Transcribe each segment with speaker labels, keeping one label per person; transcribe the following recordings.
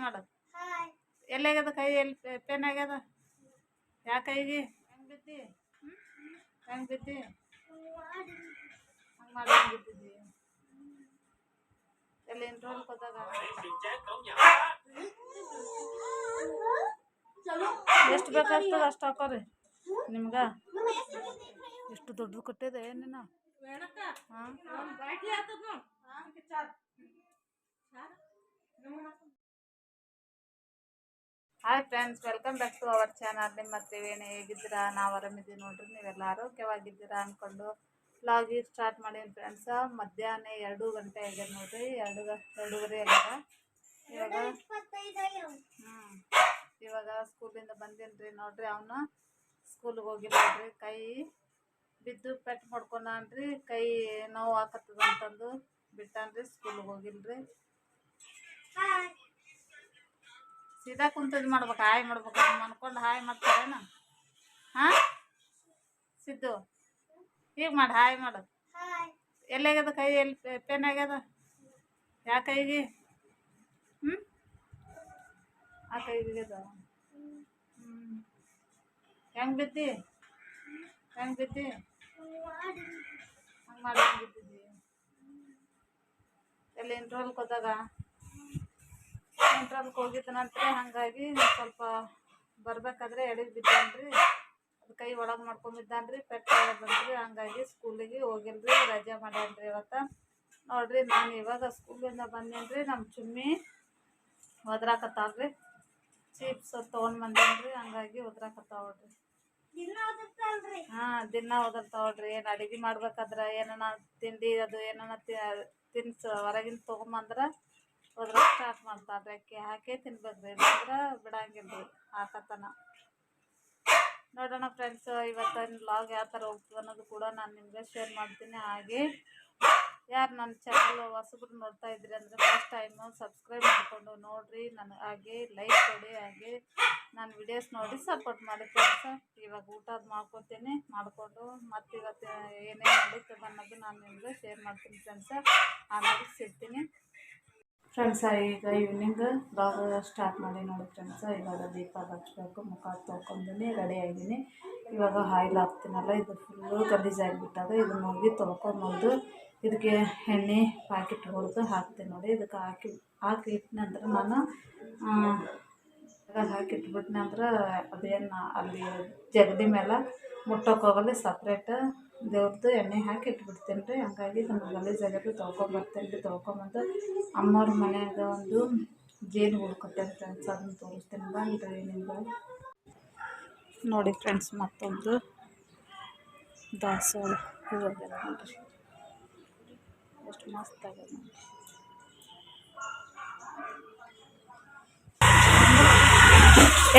Speaker 1: ಮಾಡು. ಎಲ್ಲಾಗ್ಯದ ಕೈ? ಎಲ್ಲಿ ಪೆನ್ ಆಗ್ಯದ? ಯಾ ಕೈಗೆ ಹೆಂಗೆ ಬಿದ್ದಿ? ಹೆಂಗೆ ಬಿದ್ದಿ? ಹಂಗೆ ಮಾಡಿ ಹೆಂಗೆ ಬಿದ್ದಿದ್ದಿ? ಎಲ್ಲಿ ಇಂಟ್ರೋಲ್ಗೆ ಹೋದಾಗ ಎಷ್ಟು ಬೇಕಾಗ್ತದೆ ಅಷ್ಟು ಹಾಕೋರಿ ನಿಮ್ಗೆ. ಎಷ್ಟು ದೊಡ್ಡದು ಕೊಟ್ಟಿದೆ ನೀನು. ಹಾಂ hi friends, welcome back to our channel. ನಿಮ್ಮ ತ್ರಿವೇಣಿ ಹೇಗಿದ್ದೀರಾ? ನಾವು ಆರಾಮಿದ್ದೀವಿ ನೋಡ್ರಿ. ನೀವೆಲ್ಲ ಆರೋಗ್ಯವಾಗಿದ್ದೀರಾ ಅಂದ್ಕೊಂಡು ವ್ಲಾಗಿ ಸ್ಟಾರ್ಟ್ ಮಾಡೀನಿ ಫ್ರೆಂಡ್ಸ. ಮಧ್ಯಾಹ್ನ 2 ಗಂಟೆ ಆಗ್ಯದ ನೋಡ್ರಿ, 2:30 ಆಗ್ಯದ ಇವಾಗ ಸ್ಕೂಲಿಂದ ಬಂದೀನಿ ರೀ ನೋಡ್ರಿ. ಅವನು ಸ್ಕೂಲಿಗೆ ಹೋಗಿಲ್ಲ ನೋಡ್ರಿ, ಕೈ ಬಿದ್ದು ಪೆಟ್ಟು ಹೊಡ್ಕೊಂಡ್ರಿ, ಕೈ ನೋವು ಆಕತ್ತದ ಅಂತಂದು ಬಿಟ್ಟಾನ್ರಿ, ಸ್ಕೂಲಿಗೆ ಹೋಗಿಲ್ರಿ. ಸೀದಾ ಕುಂತದ್ ಮಾಡ್ಬೇಕು, ಹಾಯ್ ಮಾಡ್ಬೇಕು ಅನ್ಕೊಂಡು ಹಾಯ್ ಮಾಡ್ತಾರೇನ? ಹಾಂ ಸಿದ್ದು ಈಗ ಮಾಡಿ ಹಾಯ್ ಮಾಡು. ಎಲ್ಲಾಗ್ಯದ ಕೈ? ಎಲ್ಲಿ ಪೆನ್ ಆಗ್ಯದ? ಯಾ ಕೈಗೆ? ಆ ಕೈಗ್ಯದ. ಹೆಂಗೆ ಬಿದ್ದಿ? ಹೆಂಗೆ ಬಿದ್ದಿ? ಹಂಗೆ ಮಾಡಿ ಹೆಂಗೆ ಬಿದ್ದಿದ್ದಿ? ಎಲ್ಲಿ ಇಂಟ್ರೋಲ್ಗೆ ಹೋದಾಗ? ಇಂಟ್ರೋಲ್ಗೆ ಹೋಗಿದ್ದನಂತ್ರಿ, ಹಾಗಾಗಿ ಸ್ವಲ್ಪ ಬರ್ಬೇಕಾದ್ರೆ ಎಡೆಗೆ ಬಿದ್ದಾನ್ರಿ. ಅದು ಕೈ ಒಳಗೆ ಮಾಡ್ಕೊಂಬಿದ್ದಾನ್ರಿ, ಪೆಟ್ಟು ಬಂದ್ರಿ. ಹಂಗಾಗಿ ಸ್ಕೂಲಿಗೆ ಹೋಗಿಲ್ರಿ, ರಜೆ ಮಾಡ್ಯಾನ್ರಿ ಇವತ್ತು ನೋಡ್ರಿ. ನಾನು ಇವಾಗ ಸ್ಕೂಲಿಂದ ಬಂದೇನ್ರಿ. ನಮ್ಮ ಚುಮ್ಮಿ ಒದ್ರಾಕತ್ತಾವ್ರಿ, ಚಿಪ್ಸ್ ತೊಗೊಂಡು ಬಂದೇನ್ರಿ, ಹಂಗಾಗಿ ಒದ್ರಾಕತ್ತಾವ್ರಿ. ಹಾಂ ದಿನ ಓದಿರ್ತಾವ್ರಿ. ಏನು ಅಡುಗೆ ಮಾಡ್ಬೇಕಾದ್ರೆ ಏನನ ತಿಂಡಿ ಅದು ಏನನ ತಿನ್ಸು ಹೊರಗಿನ ತೊಗೊಂಬಂದ್ರೆ ಅದ್ರ ಸ್ಟಾರ್ಟ್ ಮಾಡ್ತಾರ್ರಿ. ಅಕ್ಕಿ ಹಾಕೇ ತಿನ್ಬೇಕ್ರಿ, ಇಲ್ಲಾಂದ್ರೆ ಬಿಡಂಗಿಲ್ಲ ರೀ ಹಾಕತನ. ನೋಡೋಣ ಫ್ರೆಂಡ್ಸ್, ಇವತ್ತಿನ ವ್ಲಾಗ್ ಯಾವ ಥರ ಹೋಗ್ತದೆ ಅನ್ನೋದು ಕೂಡ ನಾನು ನಿಮಗೆ ಶೇರ್ ಮಾಡ್ತೀನಿ. ಹಾಗೆ ಯಾರು ನನ್ನ ಚಾನಲ್ ಹೊಸಬ್ರು ನೋಡ್ತಾ ಇದ್ರಿ ಅಂದರೆ ಫಸ್ಟ್ ಟೈಮು ಸಬ್ಸ್ಕ್ರೈಬ್ ಮಾಡಿಕೊಂಡು ನೋಡಿರಿ, ನನಗೆ ಹಾಗೆ ಲೈಕ್ ಕೊಡಿ, ಹಾಗೆ ನಾನು ವಿಡಿಯೋಸ್ ನೋಡಿ ಸಪೋರ್ಟ್ ಮಾಡಿ ಫ್ರೆಂಡ್ಸ್. ಇವಾಗ ಊಟದ ಮಾಡ್ಕೊತೀನಿ, ಮಾಡಿಕೊಂಡು ಮತ್ತು ಇವತ್ತು ಏನೇನು ನಡೀತದೆ ಅನ್ನೋದು ನಾನು ನಿಮಗೆ ಶೇರ್ ಮಾಡ್ತೀನಿ ಫ್ರೆಂಡ್ಸ. ಆಮೇಲೆ ಸಿಗ್ತೀನಿ ಫ್ರೆಂಡ್ಸ. ಈಗ ಈವ್ನಿಂಗ್ ಬ್ಲಾಗ್ ಸ್ಟಾರ್ಟ್ ಮಾಡಿ ನೋಡಿ ಫ್ರೆಂಡ್ಸ. ಇವಾಗ ದೀಪ ಹಚ್ಚಬೇಕು, ಮುಖ ತೊಳ್ಕೊಂತೀನಿ, ರೆಡಿ ಆಗಿದ್ದೀನಿ. ಇವಾಗ ಆಯಿಲ್ ಹಾಕ್ತೀನಲ್ಲ, ಇದು ಫುಲ್ಲು ಗಲೀಜಾಗಿಬಿಟ್ಟದೆ. ಇದನ್ನ ಹೋಗಿ ತೊಳ್ಕೊಂಬಂದು ಇದಕ್ಕೆ ಎಣ್ಣೆ ಪ್ಯಾಕೆಟ್ ಹೊಡೆದು ಹಾಕ್ತೀನಿ ನೋಡಿ. ಇದಕ್ಕೆ ಹಾಕಿ ಇಟ್ಟಿನಂದ್ರೆ ನಾನು ಹಾಕಿಟ್ಬಿಟ್ನಂದ್ರೆ ಅದೇನು ಅಲ್ಲಿ ಜಗದಿ ಮೇಲೆ ಮುಟ್ಟೋಕೆ ಹೋಗಲ್ಲ, ಸಪ್ರೇಟ್ ದೇವ್ರದ್ದು ಎಣ್ಣೆ ಹಾಕಿ ಇಟ್ಬಿಡ್ತೀನಿ ರೀ. ಹಂಗಾಗಿ ಇದನ್ನು ಗಲೀಜಾಗಿದ್ದು ತೊಳ್ಕೊಂಬರ್ತೀನಿ ರೀ. ತೊಳ್ಕೊಂಬಂದು ಅಮ್ಮವ್ರ ಮನೆಯಾಗ ಒಂದು ಜೇನು ಹುಳು ಕೊಟ್ಟೇನೆ ಫ್ರೆಂಡ್ಸ್, ಅದನ್ನು ತೋರಿಸ್ತೀನಿ ಬನ್ನಿರಿ ನಿಮ್ಗೆ. ನೋಡಿ ಫ್ರೆಂಡ್ಸ್, ಮತ್ತೊಂದು ದಾಸವಾಳ ಹೂವು ಆಗ್ಯದ ನೋಡಿರಿ, ಎಷ್ಟು ಮಸ್ತ್ ಆಗ್ಯದ ನೋಡಿ.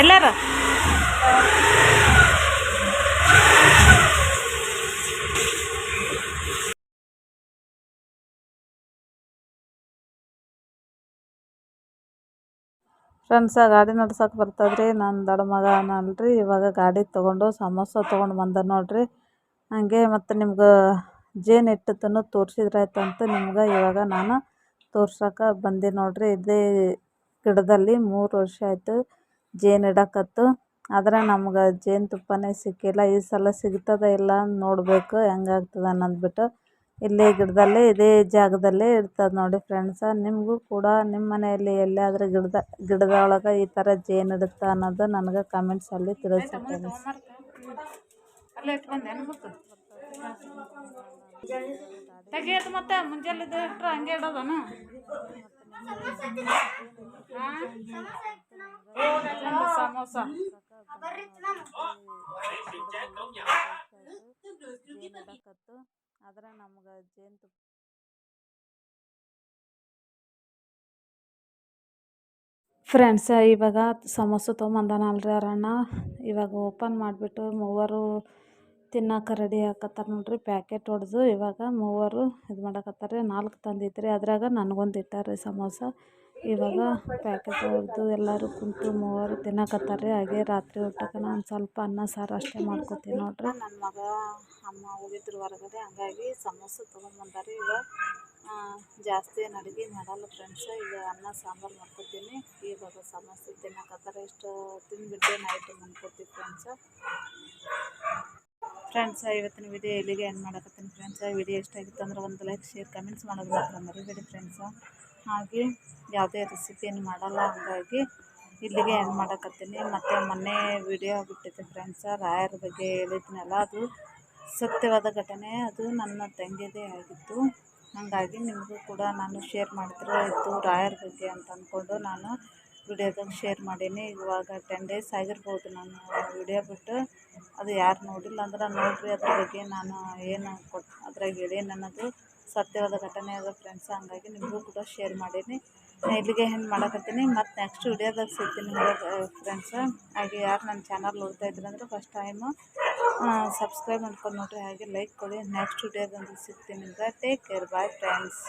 Speaker 1: ಎಲ್ಲಾರ ಫ್ರೆಂಡ್ಸ, ಗಾಡಿ ನಡ್ಸೋಕೆ ಬರ್ತದ್ರಿ. ನನ್ನ ದೊಡ್ಡ ಮಗ ಅಲ್ರಿ, ಇವಾಗ ಗಾಡಿ ತೊಗೊಂಡು ಸಮೋಸ ತೊಗೊಂಡು ಬಂದ ನೋಡ್ರಿ. ಹಾಗೆ ಮತ್ತು ನಿಮ್ಗೆ ಜೇನು ಇಟ್ಟತನು ತೋರಿಸಿದ್ರಾಯ್ತಂತ ನಿಮ್ಗೆ ಇವಾಗ ನಾನು ತೋರ್ಸೋಕೆ ಬಂದೆ ನೋಡ್ರಿ. ಇದೇ ಗಿಡದಲ್ಲಿ 3 ವರ್ಷ ಆಯಿತು ಜೇನು ಇಡಕತ್ತು, ಆದರೆ ನಮ್ಗೆ ಜೇನುತುಪ್ಪನೇ ಸಿಕ್ಕಿಲ್ಲ. ಈ ಸಲ ಸಿಗ್ತದ ಇಲ್ಲ ನೋಡಬೇಕು ಹೆಂಗಾಗ್ತದೆ ಅನ್ನೋದ್ಬಿಟ್ಟು. ಇಲ್ಲೇ ಗಿಡದಲ್ಲೇ ಇದೇ ಜಾಗದಲ್ಲೇ ಇರ್ತದೆ ನೋಡಿ ಫ್ರೆಂಡ್ಸ. ನಿಮಗೂ ಕೂಡ ನಿಮ್ಮ ಮನೆಯಲ್ಲಿ ಎಲ್ಲಾದರೂ ಗಿಡದೊಳಗೆ ಈ ಥರ ಜೇನು ಇಡುತ್ತಾ ಅನ್ನೋದು ನನಗೆ ಕಮೆಂಟ್ಸಲ್ಲಿ ತಿಳಿಸಿ ಫ್ರೆಂಡ್ಸ್. ತೆಗಿಯೋದು ಮತ್ತೆ ಮುಂಜಾನೆ ಇಟ್ಟರೆ ಹಂಗೆ ಇಡೋದನ. ಸಮೋಸ ಆದರೆ ನಮ್ಗೆ ಜೇನುತುಪ್ಪ ಫ್ರೆಂಡ್ಸ. ಇವಾಗ ಸಮೋಸ ತೊಗೊಂಬಂದಾನಲ್ರಿ ಅವರಣ್ಣ, ಇವಾಗ ಓಪನ್ ಮಾಡಿಬಿಟ್ಟು ಮೂವರು ತಿನ್ನೋಕೆ ರೆಡಿ ಹಾಕತ್ತಾರೆ ನೋಡ್ರಿ. ಪ್ಯಾಕೆಟ್ ಹೊಡೆದು ಇವಾಗ ಮೂವರು ಇದು ಮಾಡಕತ್ತಾರೆ. 4 ತಂದಿದ್ರಿ, ಅದ್ರಾಗ ನನಗೊಂದು ಇಟ್ಟಾರೆ ಸಮೋಸ. ಇವಾಗ ಪ್ಯಾಕೆಟ್ ಹೊಡೆದು ಎಲ್ಲರೂ ಕುಂತು ಮೂವರು ತಿನ್ನಕತ್ತಾರೆ. ಹಾಗೆ ರಾತ್ರಿ ಊಟಕ್ಕೆ ನಾನು ಸ್ವಲ್ಪ ಅನ್ನ ಸಾರು ಅಷ್ಟೇ ಮಾಡ್ಕೊತೀನಿ ನೋಡ್ರಿ. ನನ್ನ ಮಗ ಅಮ್ಮ ಹೋಗಿದ್ರು ಹೊರಗಡೆ, ಹಂಗಾಗಿ ಸಮೋಸ ತೊಗೊಂಬಂದಾರೆ. ಇವಾಗ ಜಾಸ್ತಿ ಏನು ಅಡುಗೆ ಮಾಡಲ್ಲ ಫ್ರೆಂಡ್ಸ. ಈಗ ಅನ್ನ ಸಾಂಬಾರು ಮಾಡ್ಕೊತೀನಿ. ಇವಾಗ ಸಮಸ್ಯೆ ತಿನ್ನಕತ್ತಾರೆ. ಇಷ್ಟು ತಿಂದುಬಿಟ್ಟೆ ನೈಟ್ ಮನ್ಕೋತೀವಿ ಫ್ರೆಂಡ್ಸ್. ಇವತ್ತಿನ ವಿಡಿಯೋ ಇಲ್ಲಿಗೆ ಎಂಡ್ ಮಾಡಕತ್ತೀನಿ ಫ್ರೆಂಡ್ಸ್. ವಿಡಿಯೋ ಇಷ್ಟ ಆಗಿತ್ತು ಅಂದ್ರೆ ಒಂದು ಲೈಕ್ ಶೇರ್ ಕಮೆಂಟ್ಸ್ ಮಾಡೋದು ಮಾತ್ರ ಮರಿಬೇಡಿ ಫ್ರೆಂಡ್ಸ್. ಹಾಗೆ ಯಾವುದೇ ರೆಸಿಪಿಯನ್ನು ಮಾಡಲ್ಲ, ಹಂಗಾಗಿ ಇಲ್ಲಿಗೆ ಎಂಡ್ ಮಾಡಕತ್ತೀನಿ. ಮತ್ತು ಮೊನ್ನೆ ವಿಡಿಯೋ ಬಿಟ್ಟಿದ್ದೆ ಫ್ರೆಂಡ್ಸ್, ರಾಯರ ಬಗ್ಗೆ ಹೇಳಿದ್ನಲ್ಲ, ಅದು ಸತ್ಯವಾದ ಘಟನೆ. ಅದು ನನ್ನ ತಂಗಿದೇ ಆಗಿತ್ತು. ಹಾಗಾಗಿ ನಿಮಗೂ ಕೂಡ ನಾನು ಶೇರ್ ಮಾಡಿದ್ರೆ ಇತ್ತು ರಾಯರ ಬಗ್ಗೆ ಅಂತ ಅಂದ್ಕೊಂಡು ನಾನು ವಿಡಿಯೋದಾಗ ಶೇರ್ ಮಾಡೀನಿ. ಇವಾಗ 10 ಡೇಸ್ ಆಗಿರ್ಬೋದು ನಾನು ವಿಡಿಯೋ ಬಿಟ್ಟು. ಅದು ಯಾರು ನೋಡಿಲ್ಲ ಅಂದ್ರೆ ನೋಡಿರಿ, ಅದ್ರ ಬಗ್ಗೆ ನಾನು ಏನು ಅದ್ರಾಗ ಹೇಳೀನಿ ಅನ್ನೋದು ಸತ್ಯವಾದ ಘಟನೆ ಅದ ಫ್ರೆಂಡ್ಸ್. ಹಂಗಾಗಿ ನಿಮಗೂ ಕೂಡ ಶೇರ್ ಮಾಡೀನಿ. ಇಲ್ಲಿಗೆ ಏನು ಮಾಡಕತ್ತೀನಿ. ಮತ್ತು ನೆಕ್ಸ್ಟ್ ವಿಡಿಯೋದಾಗ ಸಿಗ್ತೀನಿ ಫ್ರೆಂಡ್ಸ್. ಹಾಗೆ ಯಾರು ನನ್ನ ಚಾನಲ್ ನೋಡ್ತಾ ಇದ್ರು ಅಂದರೆ ಫಸ್ಟ್ ಟೈಮು ಸಬ್ಸ್ಕ್ರೈಬ್ ಮಾಡ್ಕೊಂಡು ನೋಡಿರಿ, ಹಾಗೆ ಲೈಕ್ ಕೊಡಿ. ನೆಕ್ಸ್ಟ್ ವಿಡಿಯೋದಂದು ಸಿಗ್ತೀನಿ. Take care, bye friends.